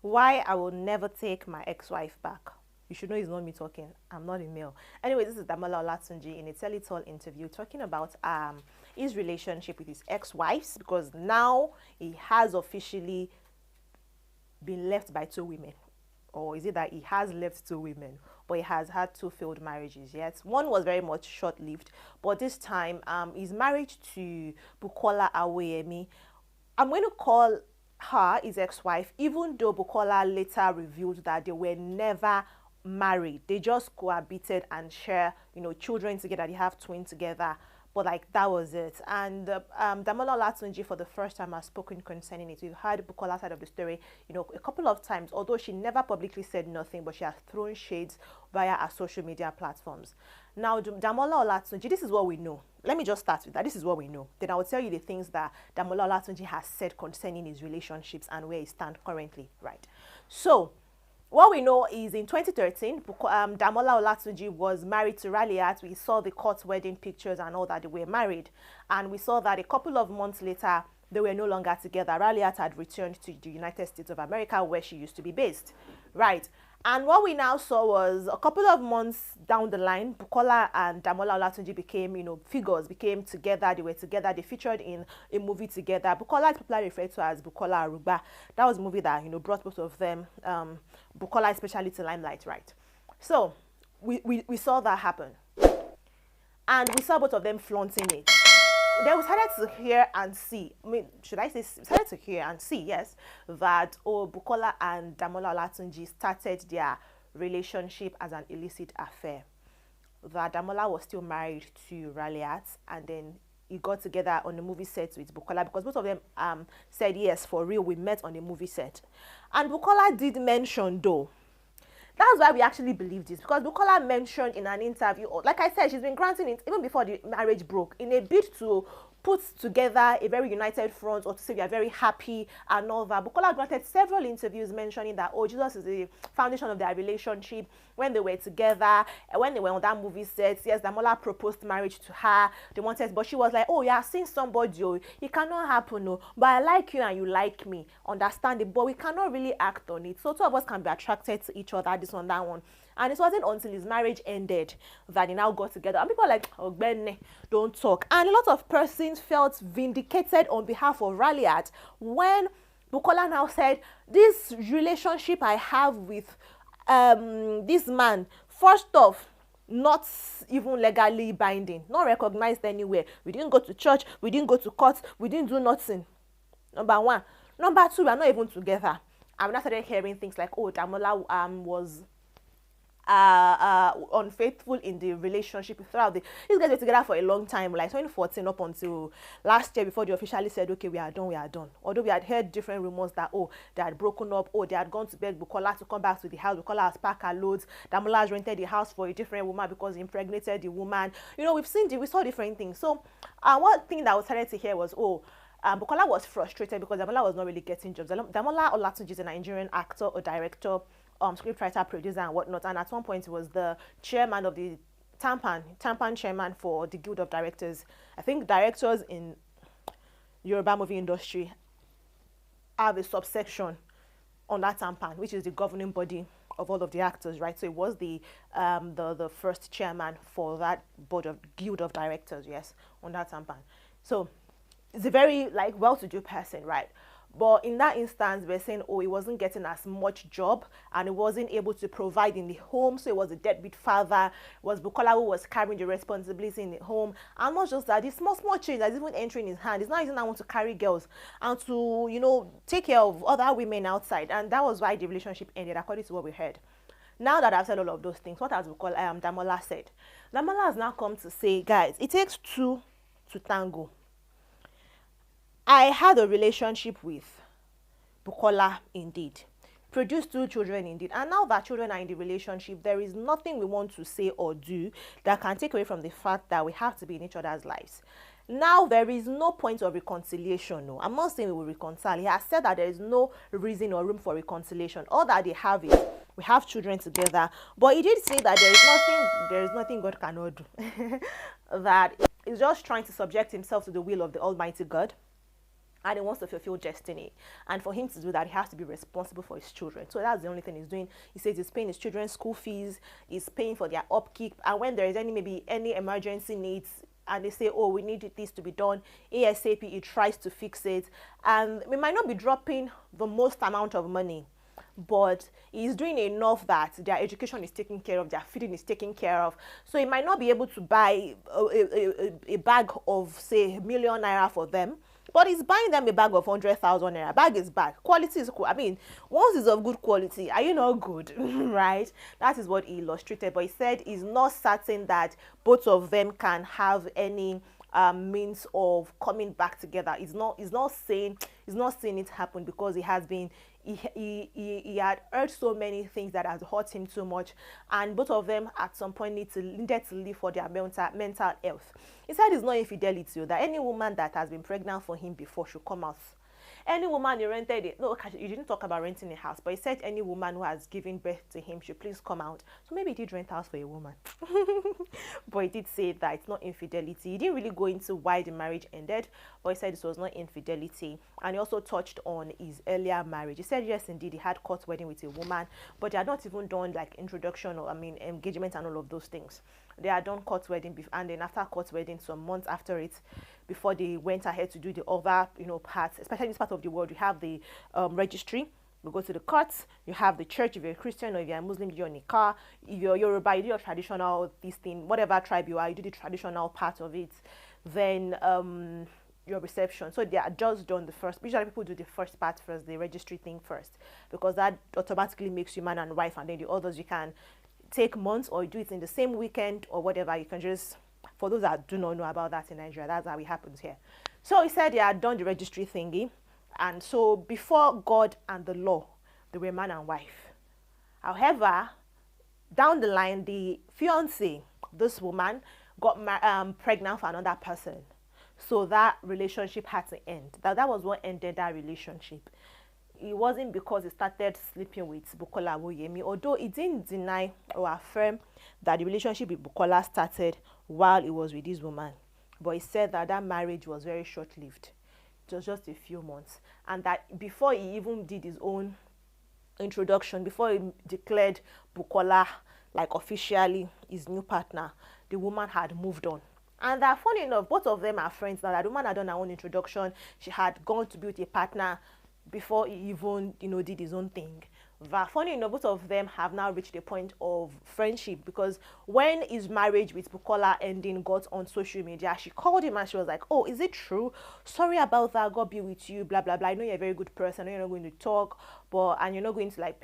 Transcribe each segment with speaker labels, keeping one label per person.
Speaker 1: Why I will never take my ex-wife back. You should know it's not me talking. I'm not a male. Anyway, this is Damola Olatunji in a tell-it-all interview talking about his relationship with his ex-wives, because now he has officially been left by 2 women. Or is it that he has left 2 women, but he has had 2 failed marriages? Yes, one was very much short-lived, but this time he's married to Bukola Arugba. I'm going to call her his ex-wife, even though Bukola later revealed that they were never married. They just cohabited and share, children together. They have twins together, but like that was it. And Damola Olatunji for the first time has spoken concerning it. We've heard Bukola's side of the story, a couple of times, although she never publicly said nothing, but she has thrown shades via her social media platforms. Now, Damola Olatunji, this is what we know. Let me just start with that. This is what we know. Then I will tell you the things that Damola Olatunji has said concerning his relationships and where he stands currently, right? So, what we know is in 2013, Damola Olatunji was married to Raliat. We saw the court wedding pictures and all that they were married. And we saw that a couple of months later, they were no longer together. Raliat had returned to the United States of America, where she used to be based, right? And what we now saw was a couple of months down the line, Bukola and Damola Olatunji became, figures, became together. They were together. They featured in a movie together. Bukola is popularly referred to as Bukola Arugba. That was a movie that, brought both of them, Bukola especially, to limelight, right? So we saw that happen. And we saw both of them flaunting it. Then we started to hear and see, started to hear and see, yes, that, Bukola and Damola Olatunji started their relationship as an illicit affair. That Damola was still married to Raliat, and then he got together on the movie set with Bukola, because both of them said, yes, for real, we met on the movie set. And Bukola did mention, though, that's why we actually believe this, because Bukola mentioned in an interview, like I said, she's been granting it even before the marriage broke, in a bid to put together a very united front, or to say we are very happy and all that. Bukola granted several interviews mentioning that, Jesus is the foundation of their relationship. When they were together, when they were on that movie set, yes, Damola proposed marriage to her. They wanted, but she was like, you are seeing somebody, it cannot happen, no. But I like you and you like me, understand it, but we cannot really act on it. So 2 of us can be attracted to each other, this one, that one. And it wasn't until his marriage ended that they now got together. And people are like, Benne, don't talk. And a lot of persons felt vindicated on behalf of Raliat when Bukola now said, this relationship I have with this man, first off, not even legally binding, not recognized anywhere. We didn't go to church, we didn't go to court, we didn't do nothing. Number 1. Number 2, we are not even together. And we started hearing things like, Damola was unfaithful in the relationship throughout these guys were together for a long time, like 2014 up until last year, before they officially said, okay, we are done. Although we had heard different rumors that, they had broken up, they had gone to beg Bukola to come back to the house. Bukola has packed her loads. Damola has rented the house for a different woman because he impregnated the woman. We saw different things. So one thing that I started to hear was, Bukola was frustrated because Damola was not really getting jobs. Damola Olatunji is a Nigerian actor or director, scriptwriter, producer, and whatnot. And at one point, he was the chairman of the Tampan chairman for the Guild of Directors. I think directors in Yoruba movie industry have a subsection on that Tampan, which is the governing body of all of the actors, right? So it was the first chairman for that board of Guild of Directors, yes, on that Tampan. So it's a very well-to-do person, right? But in that instance, we're saying, he wasn't getting as much job and he wasn't able to provide in the home. So it was a deadbeat father. It was Bukola who was carrying the responsibility in the home. And not just that, this small change that's even entering his hand. It's not even that I want to carry girls and to, take care of other women outside. And that was why the relationship ended, according to what we heard. Now that I've said all of those things, what has Damola said? Damola has now come to say, guys, it takes 2 to tango. I had a relationship with Bukola, indeed. Produced 2 children, indeed. And now that children are in the relationship, there is nothing we want to say or do that can take away from the fact that we have to be in each other's lives. Now, there is no point of reconciliation. No, I'm not saying we will reconcile. He has said that there is no reason or room for reconciliation. All that they have is, we have children together. But he did say that there is nothing God cannot do. That he's just trying to subject himself to the will of the Almighty God. and he wants to fulfill destiny. And for him to do that, he has to be responsible for his children. So that's the only thing he's doing. He says he's paying his children's school fees, he's paying for their upkeep, and when there is maybe any emergency needs, and they say, oh, we need this to be done ASAP, he tries to fix it. And we might not be dropping the most amount of money, but he's doing enough that their education is taken care of, their feeding is taken care of. So he might not be able to buy a bag of, say, ₦1,000,000 for them, but he's buying them a bag of 100,000 naira. Bag is bag. Quality is cool. I mean, once it's of good quality, are you not good? Right? That is what he illustrated. But he said he's not certain that both of them can have any means of coming back together. He's not saying it happen, because he has been he had heard so many things that has hurt him so much, and both of them at some point needed to live for their mental health. He said it's not infidelity, that any woman that has been pregnant for him before should come out. Any woman he rented it, no, you didn't talk about renting a house, but he said any woman who has given birth to him should please come out. So maybe he did rent house for a woman. But he did say that it's not infidelity. He didn't really go into why the marriage ended, but he said this was not infidelity. And he also touched on his earlier marriage. He said yes, indeed, he had court wedding with a woman, but they had not even done like introduction or engagement and all of those things. They had done court wedding, and then after court wedding, some months after it, before they went ahead to do the other, parts, especially in this part of the world, you have the registry. You go to the courts, you have the church if you're a Christian, or if you're a Muslim, you do your nikah. If you're Yoruba, you do your traditional, this thing, whatever tribe you are, you do the traditional part of it. Then your reception. So they are just done the first. Usually people do the first part first, the registry thing first, because that automatically makes you man and wife, and then the others you can take months or do it in the same weekend or whatever. You can just, for those that do not know about that in Nigeria, that's how it happens here. So he said they had done the registry thingy, and so before God and the law, they were man and wife. However, down the line, the fiance, this woman, got pregnant for another person. So that relationship had to end. That was what ended that relationship. It wasn't because he started sleeping with Bukola Arugba, although he didn't deny or affirm that the relationship with Bukola started while he was with this woman. But he said that that marriage was very short-lived. It was just a few months. And that before he even did his own introduction, before he declared Bukola like officially his new partner, the woman had moved on. And that, funny enough, both of them are friends now. That the woman had done her own introduction. She had gone to be with a partner before he even, did his own thing. But funny enough, both of them have now reached a point of friendship, because when his marriage with Bukola ending got on social media, she called him and she was like, oh, is it true? Sorry about that. God be with you, blah, blah, blah. I know you're a very good person. I know you're not going to talk, and you're not going to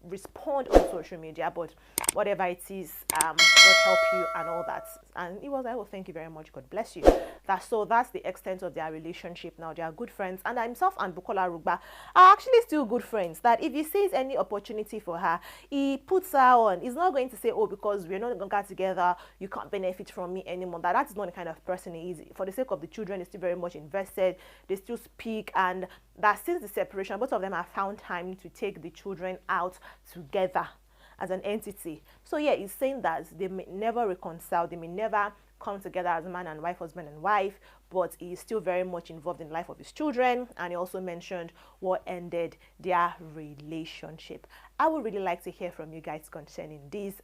Speaker 1: respond on social media, but whatever it is, God help you and all that. And he was like, oh, thank you very much. God bless you. That's the extent of their relationship now. They are good friends. And himself and Bukola Arugba are actually still good friends. That if he sees any opportunity for her, he puts her on. He's not going to say, oh, because we're not going to get together, you can't benefit from me anymore. That is not the kind of person he is. For the sake of the children, they're still very much invested. They still speak. And that since the separation, both of them have found time to take the children out together as an entity. So yeah, he's saying that they may never reconcile, they may never come together as man and wife, husband and wife, but he is still very much involved in the life of his children. And he also mentioned what ended their relationship. I would really like to hear from you guys concerning this.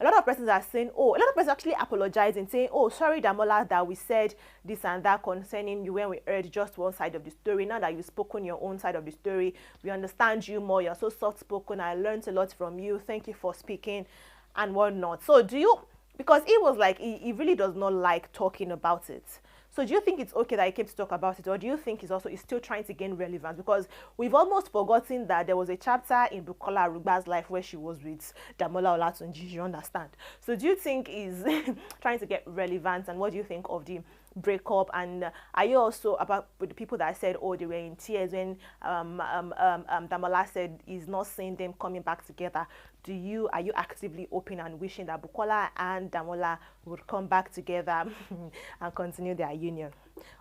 Speaker 1: A lot of persons are saying, a lot of persons actually apologizing, saying, oh, sorry, Damola, that we said this and that concerning you when we heard just one side of the story. Now that you've spoken your own side of the story, we understand you more. You're so soft-spoken. I learned a lot from you. Thank you for speaking and whatnot. So do you, because he was like, he really does not like talking about it. So do you think it's okay that he came to talk about it, or do you think he's still trying to gain relevance? Because we've almost forgotten that there was a chapter in Bukola Arugba's life where she was with Damola Olatunji, you understand? So do you think he's trying to get relevance, and what do you think of the breakup? And are you also about with the people that said, oh, they were in tears when Damola said he's not seeing them coming back together? Are you actively hoping and wishing that Bukola and Damola would come back together and continue their union?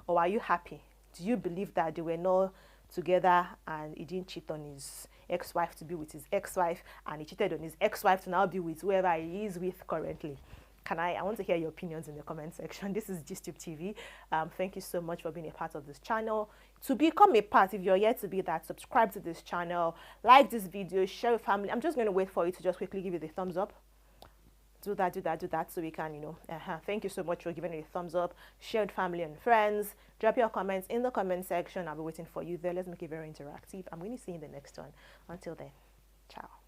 Speaker 1: Or are you happy? Do you believe that they were not together and he didn't cheat on his ex-wife to be with his ex-wife, and he cheated on his ex-wife to now be with whoever he is with currently? I want to hear your opinions in the comment section. This is GISTUBE TV. Thank you so much for being a part of this channel. To become a part, if you're yet to be that, subscribe to this channel, like this video, share with family. I'm just going to wait for you to just quickly give it a thumbs up. Do that so we can, you know, thank you so much for giving it a thumbs up. Share with family and friends. Drop your comments in the comment section. I'll be waiting for you there. Let's make it very interactive. I'm going to see you in the next one. Until then, ciao.